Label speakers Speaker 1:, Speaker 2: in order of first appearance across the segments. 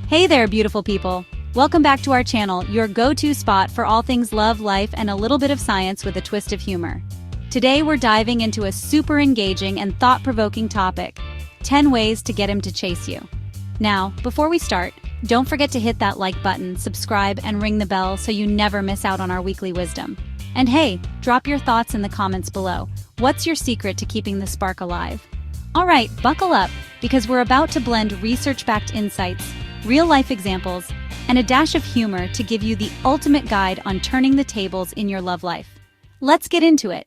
Speaker 1: Hey there, beautiful people. Welcome back to our channel, your go-to spot for all things love, life, and a little bit of science with a twist of humor. Today we're diving into a super engaging and thought-provoking topic, 10 ways to get him to chase you. Now, before we start, don't forget to hit that like button, subscribe, and ring the bell so you never miss out on our weekly wisdom. And hey, drop your thoughts in the comments below. What's your secret to keeping the spark alive? Alright, buckle up, because we're about to blend research-backed insights, real-life examples, and a dash of humor to give you the ultimate guide on turning the tables in your love life. Let's get into it.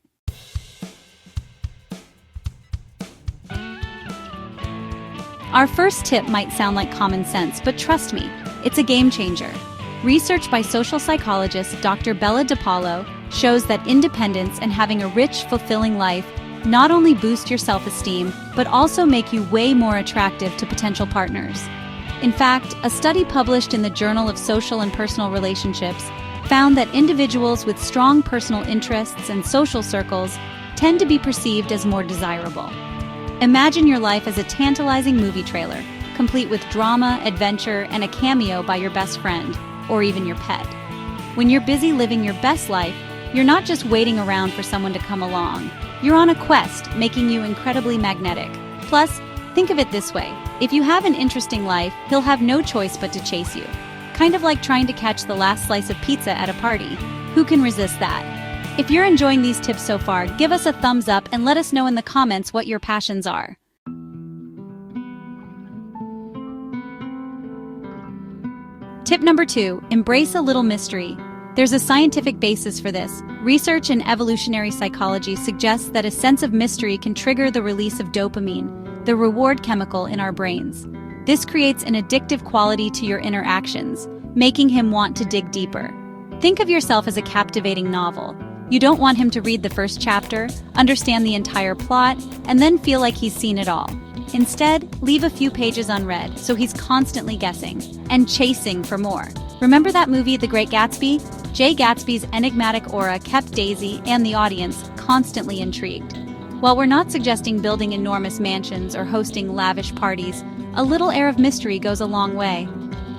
Speaker 1: Our first tip might sound like common sense, but trust me, it's a game changer. Research by social psychologist Dr. Bella DePaulo shows that independence and having a rich, fulfilling life not only boost your self-esteem, but also make you way more attractive to potential partners. In fact, a study published in the Journal of Social and Personal Relationships found that individuals with strong personal interests and social circles tend to be perceived as more desirable. Imagine your life as a tantalizing movie trailer, complete with drama, adventure, and a cameo by your best friend, or even your pet. When you're busy living your best life, you're not just waiting around for someone to come along. You're on a quest, making you incredibly magnetic. Plus, think of it this way. If you have an interesting life, he'll have no choice but to chase you. Kind of like trying to catch the last slice of pizza at a party. Who can resist that? If you're enjoying these tips so far, give us a thumbs up and let us know in the comments what your passions are. Tip number 2, embrace a little mystery. There's a scientific basis for this. Research in evolutionary psychology suggests that a sense of mystery can trigger the release of dopamine, the reward chemical in our brains. This creates an addictive quality to your interactions, making him want to dig deeper. Think of yourself as a captivating novel. You don't want him to read the first chapter, understand the entire plot, and then feel like he's seen it all. Instead, leave a few pages unread so he's constantly guessing and chasing for more. Remember that movie, The Great Gatsby? Jay Gatsby's enigmatic aura kept Daisy and the audience constantly intrigued. While we're not suggesting building enormous mansions or hosting lavish parties, a little air of mystery goes a long way.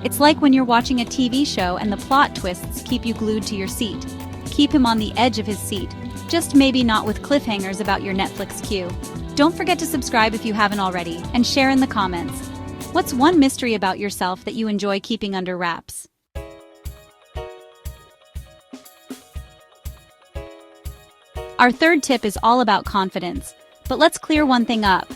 Speaker 1: It's like when you're watching a TV show and the plot twists keep you glued to your seat. Keep him on the edge of his seat, just maybe not with cliffhangers about your Netflix queue. Don't forget to subscribe if you haven't already, and share in the comments. What's one mystery about yourself that you enjoy keeping under wraps? Our third tip is all about confidence, but let's clear one thing up.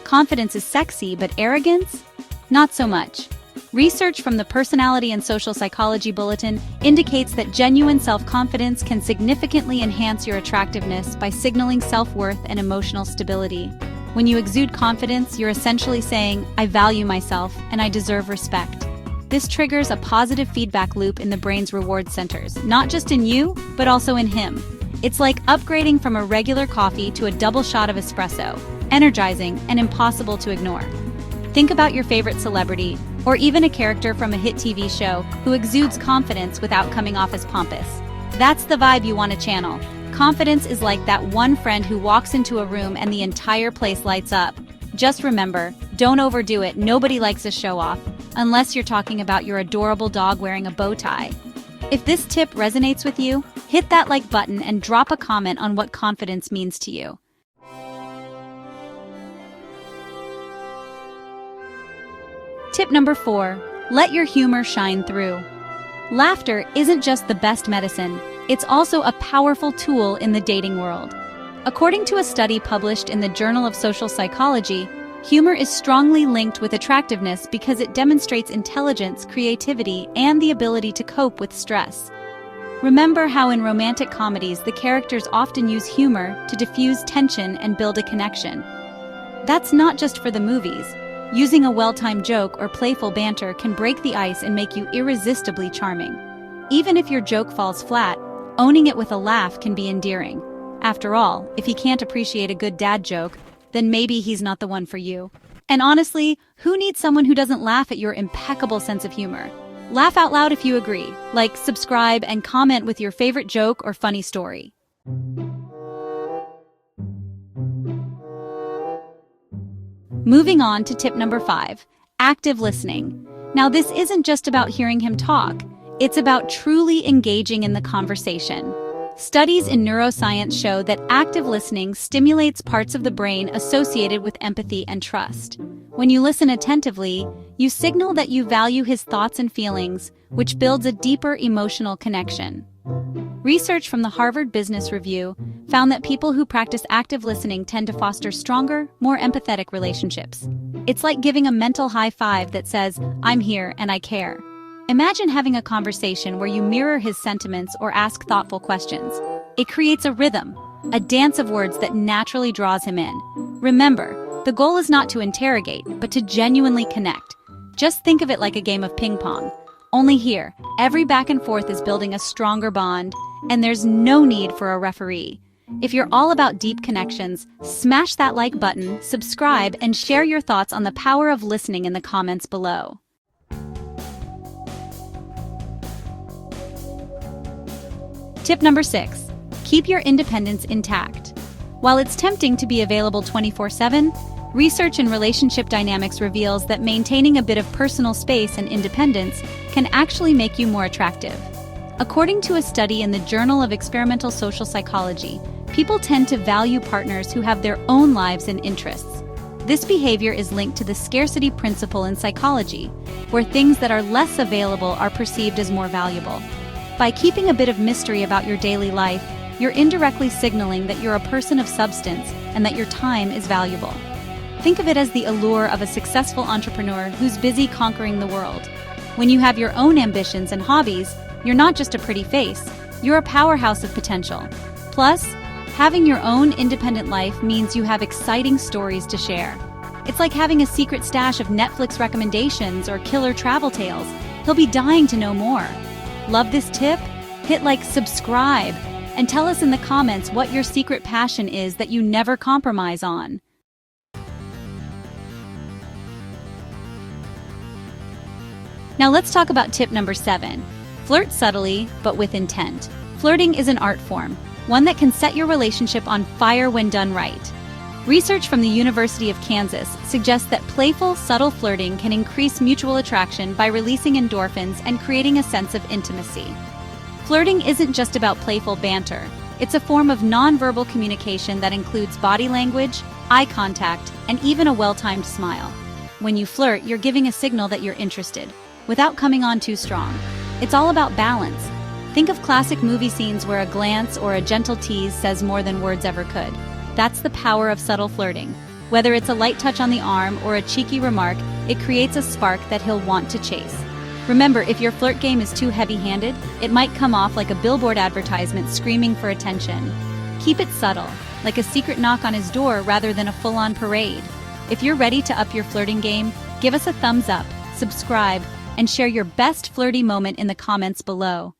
Speaker 1: Confidence is sexy, but arrogance? Not so much. Research from the Personality and Social Psychology Bulletin indicates that genuine self-confidence can significantly enhance your attractiveness by signaling self-worth and emotional stability. When you exude confidence, you're essentially saying, "I value myself and I deserve respect." This triggers a positive feedback loop in the brain's reward centers, not just in you, but also in him. It's like upgrading from a regular coffee to a double shot of espresso, energizing and impossible to ignore. Think about your favorite celebrity, or even a character from a hit TV show who exudes confidence without coming off as pompous. That's the vibe you want to channel. Confidence is like that one friend who walks into a room and the entire place lights up. Just remember, don't overdo it. Nobody likes a show-off, unless you're talking about your adorable dog wearing a bow tie. If this tip resonates with you, hit that like button and drop a comment on what confidence means to you. Tip number 4, let your humor shine through. Laughter isn't just the best medicine, it's also a powerful tool in the dating world. According to a study published in the Journal of Social Psychology, humor is strongly linked with attractiveness because it demonstrates intelligence, creativity, and the ability to cope with stress. Remember how in romantic comedies the characters often use humor to diffuse tension and build a connection. That's not just for the movies. Using a well-timed joke or playful banter can break the ice and make you irresistibly charming. Even if your joke falls flat, owning it with a laugh can be endearing. After all, if he can't appreciate a good dad joke, then maybe he's not the one for you. And honestly, who needs someone who doesn't laugh at your impeccable sense of humor? Laugh out loud if you agree. Like, subscribe, and comment with your favorite joke or funny story. Moving on to tip number 5, active listening. Now, this isn't just about hearing him talk. It's about truly engaging in the conversation. Studies in neuroscience show that active listening stimulates parts of the brain associated with empathy and trust. When you listen attentively, you signal that you value his thoughts and feelings, which builds a deeper emotional connection. Research from the Harvard Business Review found that people who practice active listening tend to foster stronger, more empathetic relationships. It's like giving a mental high five that says, "I'm here and I care." Imagine having a conversation where you mirror his sentiments or ask thoughtful questions. It creates a rhythm, a dance of words that naturally draws him in. Remember, the goal is not to interrogate, but to genuinely connect. Just think of it like a game of ping pong. Only here, every back and forth is building a stronger bond, and there's no need for a referee. If you're all about deep connections, smash that like button, subscribe, and share your thoughts on the power of listening in the comments below. Tip number 6. Keep your independence intact. While it's tempting to be available 24/7, research in relationship dynamics reveals that maintaining a bit of personal space and independence can actually make you more attractive. According to a study in the Journal of Experimental Social Psychology, people tend to value partners who have their own lives and interests. This behavior is linked to the scarcity principle in psychology, where things that are less available are perceived as more valuable. By keeping a bit of mystery about your daily life, you're indirectly signaling that you're a person of substance and that your time is valuable. Think of it as the allure of a successful entrepreneur who's busy conquering the world. When you have your own ambitions and hobbies, you're not just a pretty face, you're a powerhouse of potential. Plus, having your own independent life means you have exciting stories to share. It's like having a secret stash of Netflix recommendations or killer travel tales. He'll be dying to know more. Love this tip? Hit like, subscribe, and tell us in the comments what your secret passion is that you never compromise on. Now let's talk about tip number 7. Flirt subtly, but with intent. Flirting is an art form, one that can set your relationship on fire when done right. Research from the University of Kansas suggests that playful, subtle flirting can increase mutual attraction by releasing endorphins and creating a sense of intimacy. Flirting isn't just about playful banter. It's a form of nonverbal communication that includes body language, eye contact, and even a well-timed smile. When you flirt, you're giving a signal that you're interested, without coming on too strong. It's all about balance. Think of classic movie scenes where a glance or a gentle tease says more than words ever could. That's the power of subtle flirting. Whether it's a light touch on the arm or a cheeky remark, it creates a spark that he'll want to chase. Remember, if your flirt game is too heavy-handed, it might come off like a billboard advertisement screaming for attention. Keep it subtle, like a secret knock on his door rather than a full-on parade. If you're ready to up your flirting game, give us a thumbs up, subscribe, and share your best flirty moment in the comments below.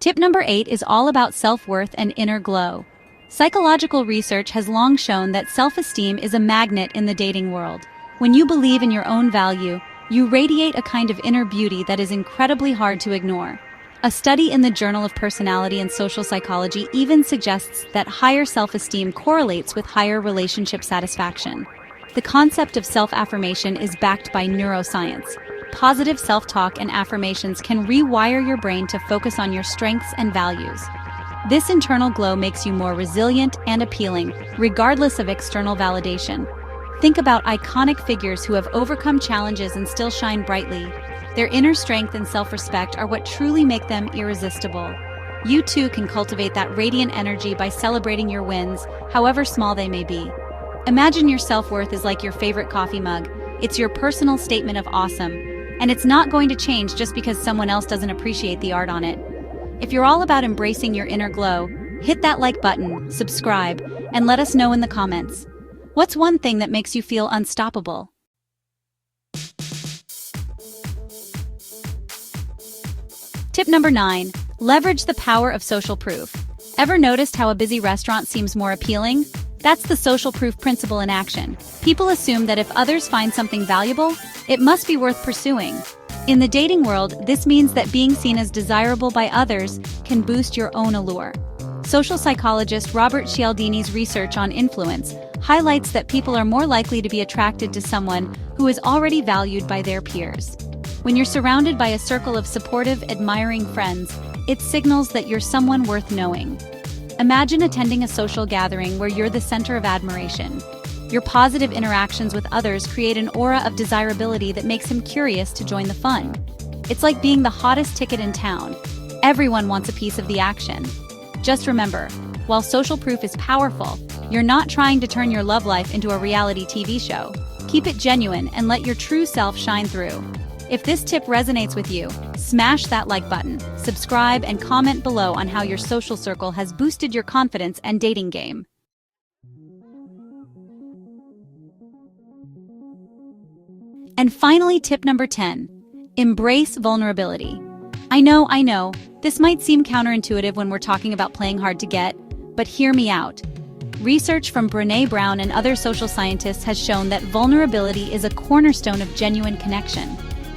Speaker 1: Tip number 8 is all about self-worth and inner glow. Psychological research has long shown that self-esteem is a magnet in the dating world. When you believe in your own value, you radiate a kind of inner beauty that is incredibly hard to ignore. A study in the Journal of Personality and Social Psychology even suggests that higher self-esteem correlates with higher relationship satisfaction. The concept of self-affirmation is backed by neuroscience. Positive self-talk and affirmations can rewire your brain to focus on your strengths and values. This internal glow makes you more resilient and appealing, regardless of external validation. Think about iconic figures who have overcome challenges and still shine brightly. Their inner strength and self-respect are what truly make them irresistible. You too can cultivate that radiant energy by celebrating your wins, however small they may be. Imagine your self-worth is like your favorite coffee mug. It's your personal statement of awesome, and it's not going to change just because someone else doesn't appreciate the art on it. If you're all about embracing your inner glow, hit that like button, subscribe, and let us know in the comments. What's one thing that makes you feel unstoppable? Tip number 9. Leverage the power of social proof. Ever noticed how a busy restaurant seems more appealing? That's the social proof principle in action. People assume that if others find something valuable, it must be worth pursuing. In the dating world, this means that being seen as desirable by others can boost your own allure. Social psychologist Robert Cialdini's research on influence highlights that people are more likely to be attracted to someone who is already valued by their peers. When you're surrounded by a circle of supportive, admiring friends, it signals that you're someone worth knowing. Imagine attending a social gathering where you're the center of admiration. Your positive interactions with others create an aura of desirability that makes him curious to join the fun. It's like being the hottest ticket in town. Everyone wants a piece of the action. Just remember, while social proof is powerful, you're not trying to turn your love life into a reality TV show. Keep it genuine and let your true self shine through. If this tip resonates with you, smash that like button, subscribe, and comment below on how your social circle has boosted your confidence and dating game. And finally, tip number 10. Embrace vulnerability. I know, this might seem counterintuitive when we're talking about playing hard to get, but hear me out. Research from Brené Brown and other social scientists has shown that vulnerability is a cornerstone of genuine connection.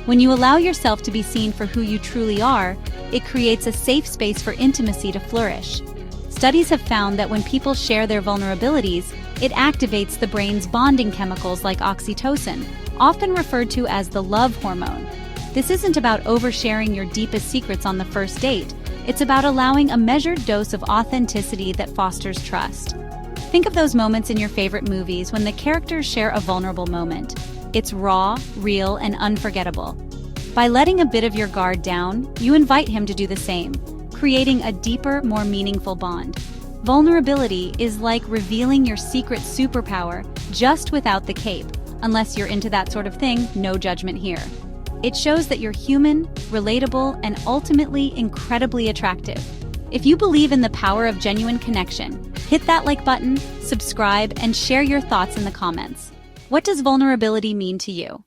Speaker 1: When you allow yourself to be seen for who you truly are, it creates a safe space for intimacy to flourish. Studies have found that when people share their vulnerabilities, it activates the brain's bonding chemicals like oxytocin, often referred to as the love hormone. This isn't about oversharing your deepest secrets on the first date. It's about allowing a measured dose of authenticity that fosters trust. Think of those moments in your favorite movies when the characters share a vulnerable moment. It's raw, real, and unforgettable. By letting a bit of your guard down, you invite him to do the same, creating a deeper, more meaningful bond. Vulnerability is like revealing your secret superpower, just without the cape. Unless you're into that sort of thing, no judgment here. It shows that you're human, relatable, and ultimately incredibly attractive. If you believe in the power of genuine connection, hit that like button, subscribe, and share your thoughts in the comments. What does vulnerability mean to you?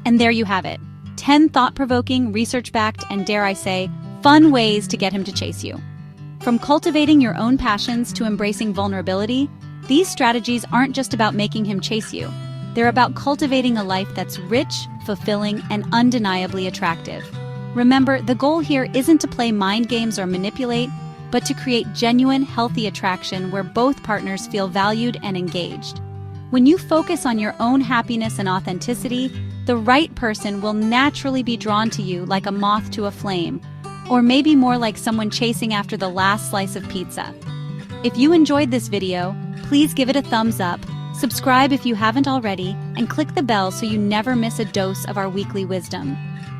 Speaker 1: And there you have it. 10 thought-provoking, research-backed, and dare I say, fun ways to get him to chase you. From cultivating your own passions to embracing vulnerability, these strategies aren't just about making him chase you. They're about cultivating a life that's rich, fulfilling, and undeniably attractive. Remember, the goal here isn't to play mind games or manipulate, but to create genuine, healthy attraction where both partners feel valued and engaged. When you focus on your own happiness and authenticity, the right person will naturally be drawn to you like a moth to a flame, or maybe more like someone chasing after the last slice of pizza. If you enjoyed this video, please give it a thumbs up, subscribe if you haven't already, and click the bell so you never miss a dose of our weekly wisdom.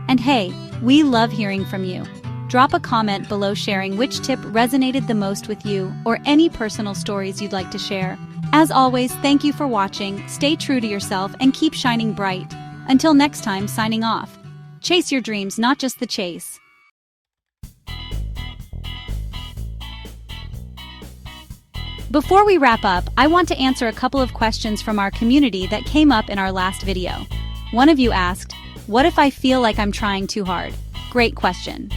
Speaker 1: And hey, we love hearing from you. Drop a comment below sharing which tip resonated the most with you or any personal stories you'd like to share. As always, thank you for watching, stay true to yourself, and keep shining bright. Until next time, signing off. Chase your dreams, not just the chase. Before we wrap up, I want to answer a couple of questions from our community that came up in our last video. One of you asked, what if I feel like I'm trying too hard? Great question.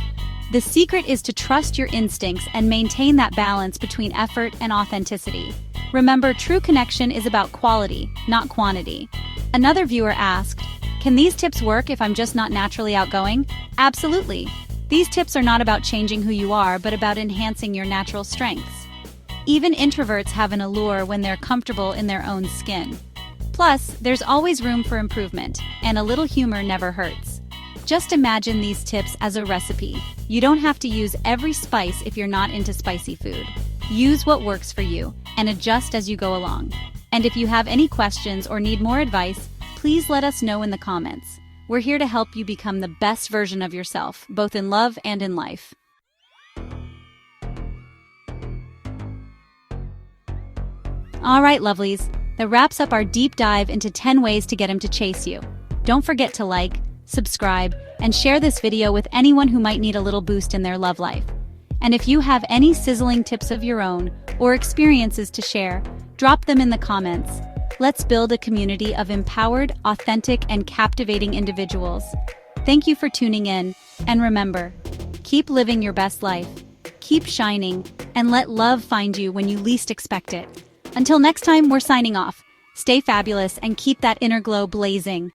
Speaker 1: The secret is to trust your instincts and maintain that balance between effort and authenticity. Remember, true connection is about quality, not quantity. Another viewer asked, can these tips work if I'm just not naturally outgoing? Absolutely. These tips are not about changing who you are, but about enhancing your natural strengths. Even introverts have an allure when they're comfortable in their own skin. Plus, there's always room for improvement, and a little humor never hurts. Just imagine these tips as a recipe. You don't have to use every spice if you're not into spicy food. Use what works for you, and adjust as you go along. And if you have any questions or need more advice, please let us know in the comments. We're here to help you become the best version of yourself, both in love and in life. All right, lovelies, that wraps up our deep dive into 10 ways to get him to chase you. Don't forget to like, subscribe, and share this video with anyone who might need a little boost in their love life. And if you have any sizzling tips of your own or experiences to share, drop them in the comments. Let's build a community of empowered, authentic, and captivating individuals. Thank you for tuning in, and remember, keep living your best life, keep shining, and let love find you when you least expect it. Until next time, we're signing off. Stay fabulous and keep that inner glow blazing.